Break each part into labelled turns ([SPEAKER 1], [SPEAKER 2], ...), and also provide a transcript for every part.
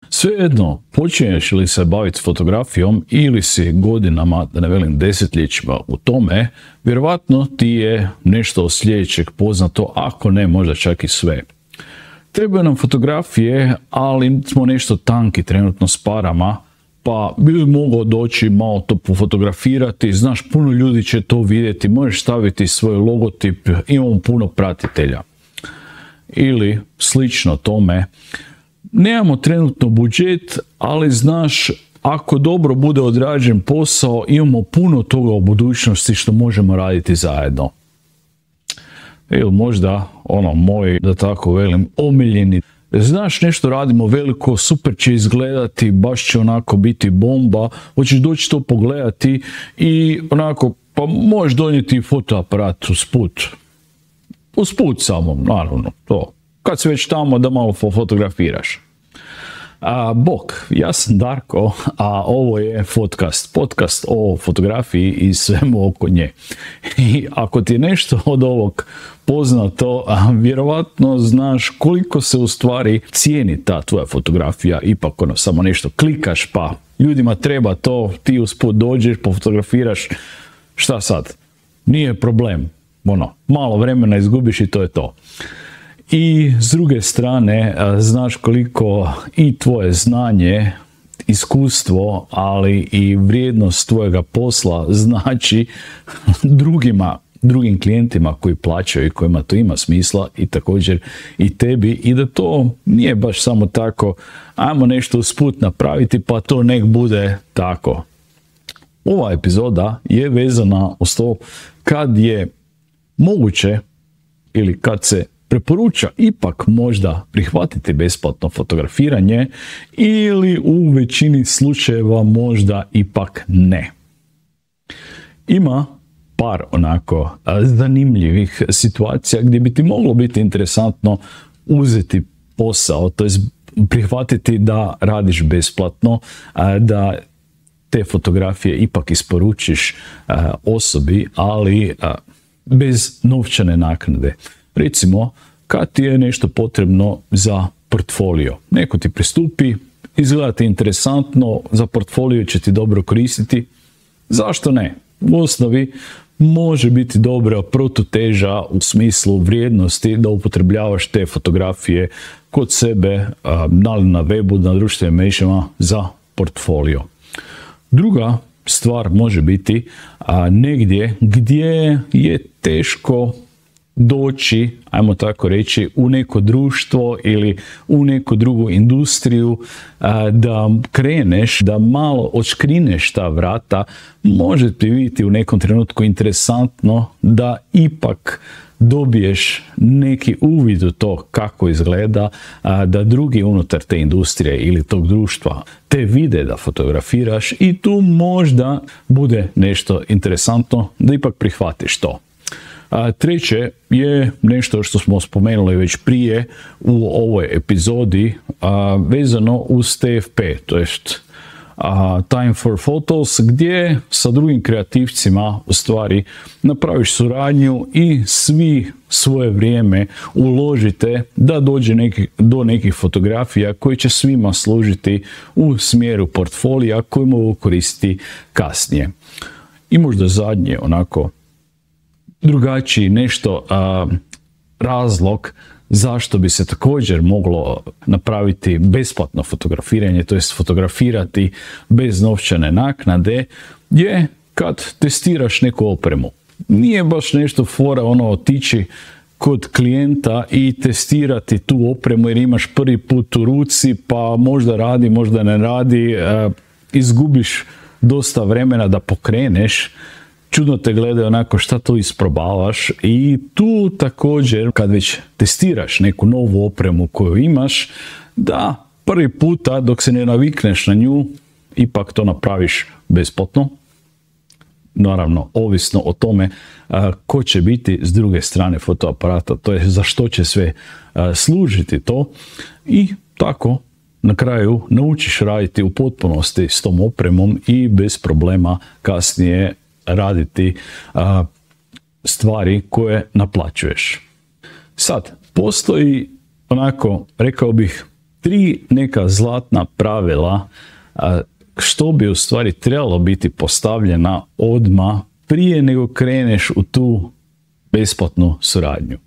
[SPEAKER 1] Svejedno, počinješ li se baviti fotografijom ili si godinama, da ne velim desetljećima u tome, vjerovatno ti je nešto od sljedećeg poznato, ako ne možda čak i sve. Trebaju nam fotografije, ali smo nešto tanki trenutno s parama, pa bi mogao doći malo to pofotografirati, znaš, puno ljudi će to vidjeti, možeš staviti svoj logotip, imamo puno pratitelja. Ili slično tome, nemamo trenutno budžet, ali znaš, ako dobro bude odrađen posao, imamo puno toga u budućnosti što možemo raditi zajedno. Ili možda, moj, da tako velim, omiljeni. Znaš, nešto radimo veliko, super će izgledati, baš će onako biti bomba, hoćeš doći to pogledati i onako, pa možeš donijeti fotoaparat usput samo, naravno, to. Kad si već tamo da malo fotografiraš. Bok, ja sam Darko, a ovo je podcast o fotografiji i svemu oko nje. I ako ti je nešto od ovog poznato, vjerovatno znaš koliko se u stvari cijeni ta tvoja fotografija. Ipak samo nešto klikaš, pa ljudima treba to, ti usput dođeš, pofotografiraš, šta sad? Nije problem, malo vremena izgubiš i to je to. I s druge strane, znaš koliko i tvoje znanje, iskustvo, ali i vrijednost tvojega posla znači drugim klijentima koji plaćaju i kojima to ima smisla i također i tebi, i da to nije baš samo tako, ajmo nešto usput napraviti pa to nek bude tako. Ova epizoda je vezana uz to kad je moguće ili kad se preporuča ipak možda prihvatiti besplatno fotografiranje ili u većini slučajeva možda ipak ne. Ima par onako zanimljivih situacija gdje bi ti moglo biti interesantno uzeti posao, to je prihvatiti da radiš besplatno, da te fotografije ipak isporučiš osobi, ali bez novčane naknade. Recimo, kad ti je nešto potrebno za portfolio, neko ti pristupi, izgleda ti interesantno, za portfolio će ti dobro koristiti, zašto ne? U osnovi može biti dobra protuteža u smislu vrijednosti da upotrebljavaš te fotografije kod sebe, na webu, na društvenim mrežama za portfolio. Druga stvar može biti negdje gdje je teško doći, ajmo tako reći, u neko društvo ili u neku drugu industriju, da kreneš, da malo odškrineš ta vrata, može ti biti u nekom trenutku interesantno da ipak dobiješ neki uvid u to kako izgleda, da drugi unutar te industrije ili tog društva te vide da fotografiraš i tu možda bude nešto interesantno da ipak prihvatiš to. Treće je nešto što smo spomenuli već prije u ovoj epizodi, vezano uz TFP, to jest Time for Photos, gdje sa drugim kreativcima u stvari napraviš suradnju i svi svoje vrijeme uložite da dođe do nekih fotografija koji će svima služiti u smjeru portfolija koji mogu koristiti kasnije. I možda zadnje onako drugačiji nešto razlog zašto bi se također moglo napraviti besplatno fotografiranje, to jest fotografirati bez novčane naknade, je kad testiraš neku opremu. Nije baš nešto fora otići kod klijenta i testirati tu opremu jer imaš prvi put u ruci, pa možda radi, možda ne radi, izgubiš dosta vremena da pokreneš, čudno te gledaju onako šta to isprobavaš, i tu također kad već testiraš neku novu opremu koju imaš, da prvi puta dok se ne navikneš na nju ipak to napraviš besplatno. Naravno, ovisno o tome ko će biti s druge strane fotoaparata, to je za što će sve služiti to, i tako na kraju naučiš raditi u potpunosti s tom opremom i bez problema kasnije raditi stvari koje naplaćuješ. Sad, postoji onako, rekao bih, 3 neka zlatna pravila što bi u stvari trebalo biti postavljena odmah prije nego kreneš u tu besplatnu suradnju.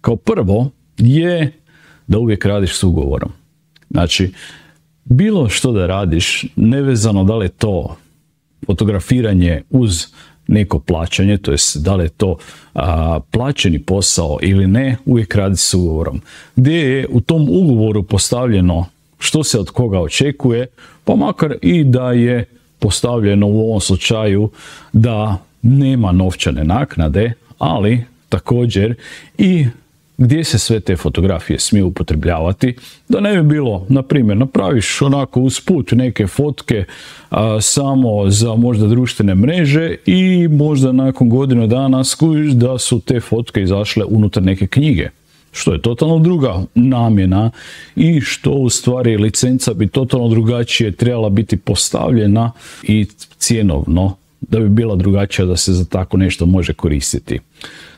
[SPEAKER 1] Kao prvo je da uvijek radiš s ugovorom. Znači, bilo što da radiš, nevezano da li je to fotografiranje uz neko plaćanje, to jest da li je to plaćeni posao ili ne, uvijek radi s ugovorom. Gdje je u tom ugovoru postavljeno što se od koga očekuje, pa makar i da je postavljeno u ovom slučaju da nema novčane naknade, ali također i gdje se sve te fotografije smiju upotrebljavati, da ne bi bilo, na primjer, napraviš onako usput neke fotke samo za možda društvene mreže i možda nakon godinu dana skužiš da su te fotke izašle unutar neke knjige, što je totalno druga namjena i što u stvari licenca bi totalno drugačije trebala biti postavljena i cjenovno da bi bila drugačija da se za tako nešto može koristiti.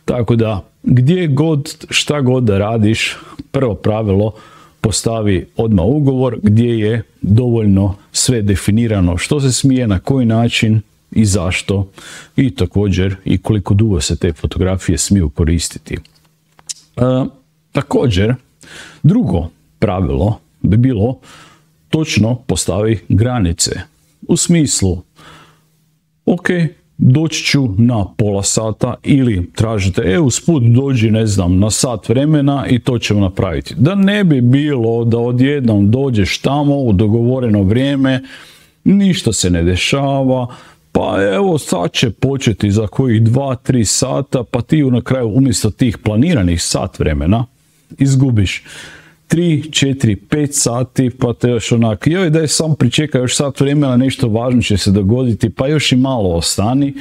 [SPEAKER 1] Tako da gdje god, šta god da radiš, prvo pravilo postavi odmah ugovor gdje je dovoljno sve definirano što se smije, na koji način i zašto i također i koliko dugo se te fotografije smiju koristiti. Također, drugo pravilo bi bilo točno postavi granice. U smislu, ok, doći ću na pola sata ili tražite, usput dođi, ne znam, na sat vremena i to ćemo napraviti. Da ne bi bilo da odjednom dođeš tamo u dogovoreno vrijeme, ništa se ne dešava, pa evo sad će početi za kojih 2-3 sata, pa ti na kraju umjesto tih planiranih sat vremena izgubiš 3, 4, 5 sati, pa te još onak, joj daj sam pričekaj još sat vremena, nešto važno će se dogoditi, pa još i malo ostani,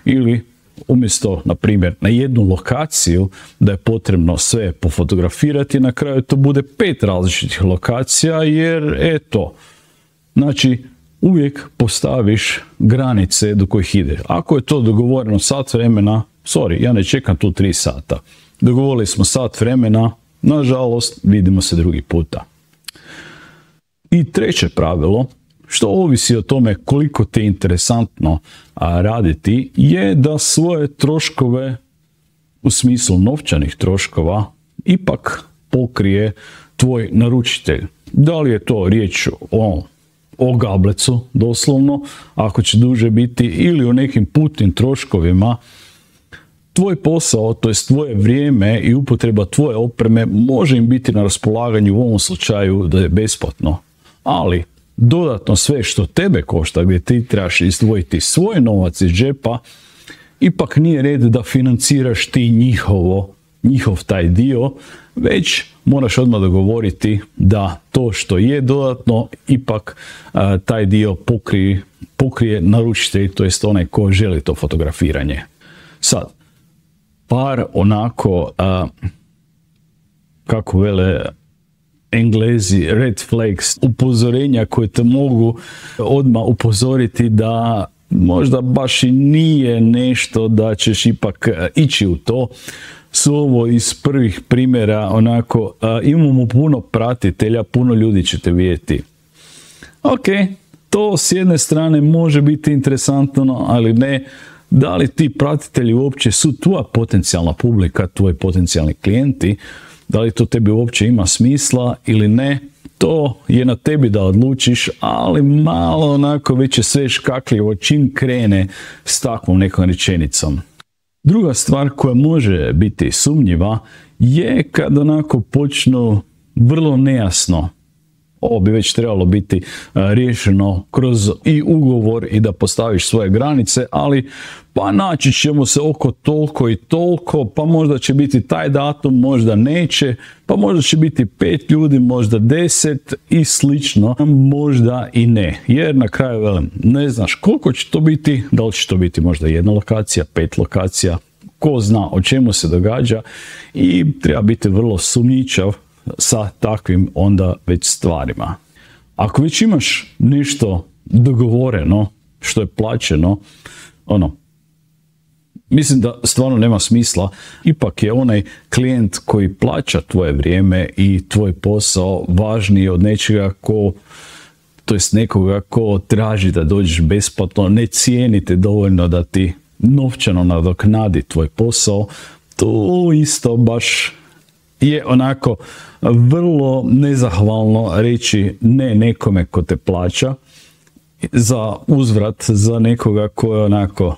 [SPEAKER 1] ili umjesto, na primjer, na jednu lokaciju da je potrebno sve pofotografirati, na kraju to bude 5 različitih lokacija, jer eto, znači, uvijek postaviš granice do kojih ide. Ako je to dogovoreno sat vremena, sorry, ja ne čekam tu 3 sata. Dogovorili smo sat vremena, nažalost, vidimo se drugi puta. I treće pravilo, što ovisi o tome koliko ti je interesantno raditi, je da svoje troškove, u smislu novčanih troškova, ipak pokrije tvoj naručitelj. Da li je to riječ o gablecu, doslovno, ako će duže biti, ili o nekim putnim troškovima, tvoj posao, to jest tvoje vrijeme i upotreba tvoje opreme može im biti na raspolaganju u ovom slučaju da je besplatno. Ali dodatno sve što tebe košta, gdje ti trebaš izdvojiti svoj novac iz džepa, ipak nije red da financiraš ti njihov taj dio, već moraš odmah dogovoriti da to što je dodatno, ipak taj dio pokrije naručitelj, to jest onaj ko želi to fotografiranje. Sad, par onako, kako vele Englezi, red flags, upozorenja koje te mogu odmah upozoriti da možda baš i nije nešto da ćeš ipak ići u to, su ovo iz prvih primjera, onako, imamo puno pratitelja, puno ljudi ćete vidjeti. Ok, to s jedne strane može biti interesantno, ali ne. Da li ti pratitelji uopće su tvoja potencijalna publika, tvoji potencijalni klijenti, da li to tebi uopće ima smisla ili ne, to je na tebi da odlučiš, ali malo onako već je sve škakljivo čim krene s takvom nekom rečenicom. Druga stvar koja može biti sumnjiva je kad onako počnu vrlo nejasno. Ovo bi već trebalo biti riješeno kroz i ugovor i da postaviš svoje granice, ali pa naći ćemo se oko toliko i toliko, pa možda će biti taj datum, možda neće, pa možda će biti 5 ljudi, možda 10 i slično, možda i ne. Jer na kraju velim, ne znaš koliko će to biti, da li će to biti možda 1 lokacija, 5 lokacija, ko zna o čemu se događa i treba biti vrlo sumnjičav sa takvim onda već stvarima. Ako već imaš nešto dogovoreno, što je plaćeno, mislim da stvarno nema smisla. Ipak je onaj klijent koji plaća tvoje vrijeme i tvoj posao važniji od nečega to jest nekoga ko traži da dođeš besplatno, ne cijenite dovoljno da ti novčano nadoknadi tvoj posao. To isto baš je onako vrlo nezahvalno reći ne nekome ko te plaća za uzvrat za nekoga ko je onako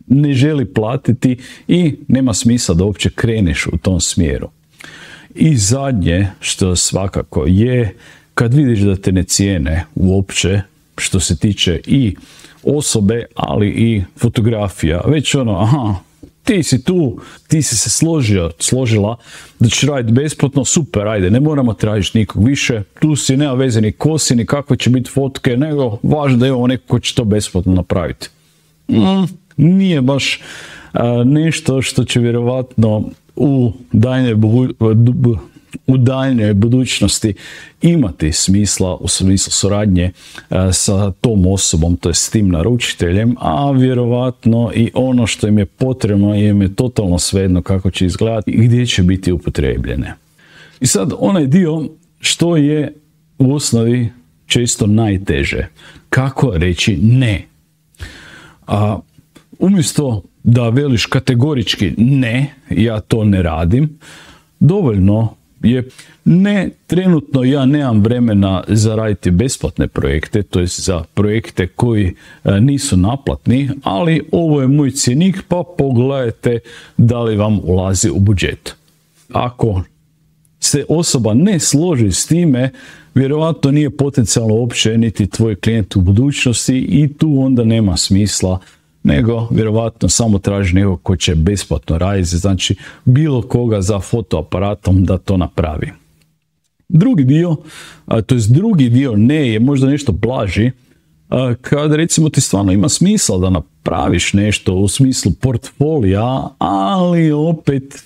[SPEAKER 1] ne želi platiti i nema smisla da uopće kreneš u tom smjeru. I zadnje što svakako je, kad vidiš da te ne cijene uopće što se tiče i osobe, ali i fotografija, već ti si tu, ti si se složila da ćeš raditi besplatno, super, ajde, ne moramo tražiti nikog više, tu si, nema veze ni ko si, ni kakve će biti fotke, nego važno da imamo neko ko će to besplatno napraviti. Nije baš nešto što će vjerovatno u daljnjoj budućnosti imati smisla u smislu suradnje sa tom osobom, to je s tim naručiteljem, a vjerovatno i ono što im je potrebno im je totalno svejedno kako će izgledati i gdje će biti upotrebljene. I sad onaj dio što je u osnovi često najteže, kako reći ne. Umjesto da veliš kategorički ne, ja to ne radim, dovoljno je ne, trenutno ja nemam vremena za raditi besplatne projekte, to je za projekte koji nisu naplatni, ali ovo je moj cjenik, pa pogledajte da li vam ulazi u budžet. Ako se osoba ne složi s time, vjerovatno nije potencijalno uopće niti tvoj klijent u budućnosti i tu onda nema smisla, nego vjerovatno samo traži nekog ko će besplatno raditi, znači bilo koga za fotoaparatom da to napravi. Drugi dio ne je možda nešto blaži, kada recimo ti stvarno ima smisla da napraviš nešto u smislu portfolija, ali opet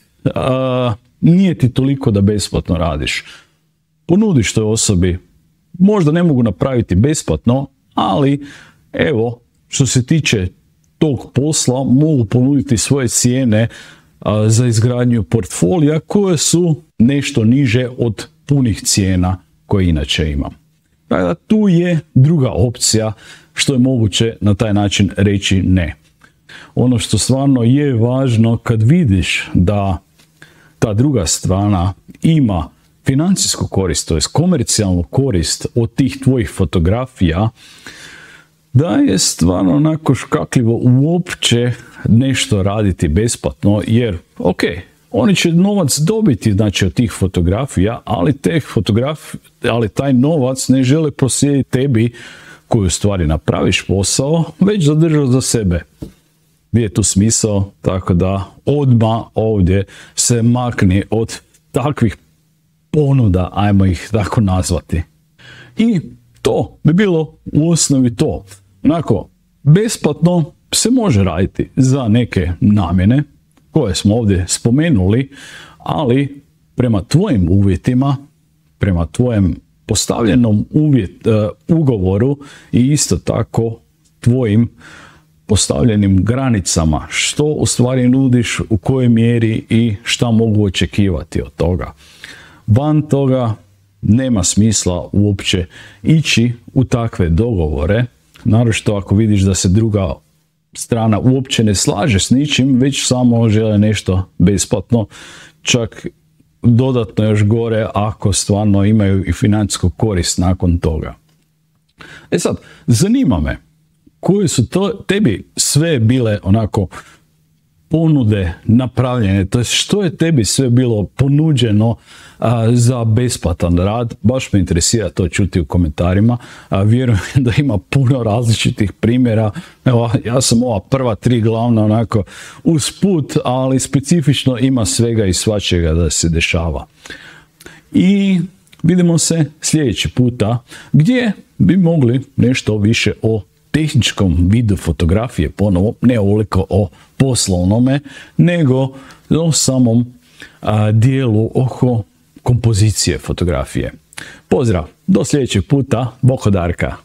[SPEAKER 1] nije ti toliko da besplatno radiš. Ponudiš toj osobi, možda ne mogu napraviti besplatno, ali evo, što se tiče tog posla, mogu ponuditi svoje cijene za izgradnju portfolija koje su nešto niže od punih cijena koje inače imam. Dakle, tu je druga opcija što je moguće na taj način reći ne. Ono što stvarno je važno kad vidiš da ta druga strana ima financijsku korist, to jest komercijalnu korist od tih tvojih fotografija, da je stvarno onako škakljivo uopće nešto raditi besplatno, jer oni će novac dobiti znači, od tih fotografija, ali taj novac ne žele proslijediti tebi koju stvari napraviš posao, već zadržati za sebe. Gdje je tu smisao? Tako da odmah ovdje se makni od takvih ponuda, ajmo ih tako nazvati. I to bi bilo u osnovi to. Onako, besplatno se može raditi za neke namjene koje smo ovdje spomenuli, ali prema tvojim uvjetima, prema tvojem postavljenom ugovoru i isto tako tvojim postavljenim granicama, što u stvari nudiš, u kojoj mjeri i šta mogu očekivati od toga. Van toga nema smisla uopće ići u takve dogovore, naročito ako vidiš da se druga strana uopće ne slaže s ničim, već samo žele nešto besplatno, čak dodatno još gore ako stvarno imaju i financijsku korist nakon toga. E sad, zanima me, koje su tebi sve bile onako ponude napravljene, to je što je tebi sve bilo ponuđeno za besplatan rad, baš me interesira to čuti u komentarima, vjerujem da ima puno različitih primjera, evo ja sam ova prva 3 glavna onako usput, ali specifično ima svega i svačega da se dešava. I vidimo se sljedeći puta gdje bi mogli nešto više o tehničkom vidu fotografije, ponovo ne ovoliko o poslovnome, nego o samom dijelu oko kompozicije fotografije. Pozdrav, do sljedećeg puta, Boko Darka.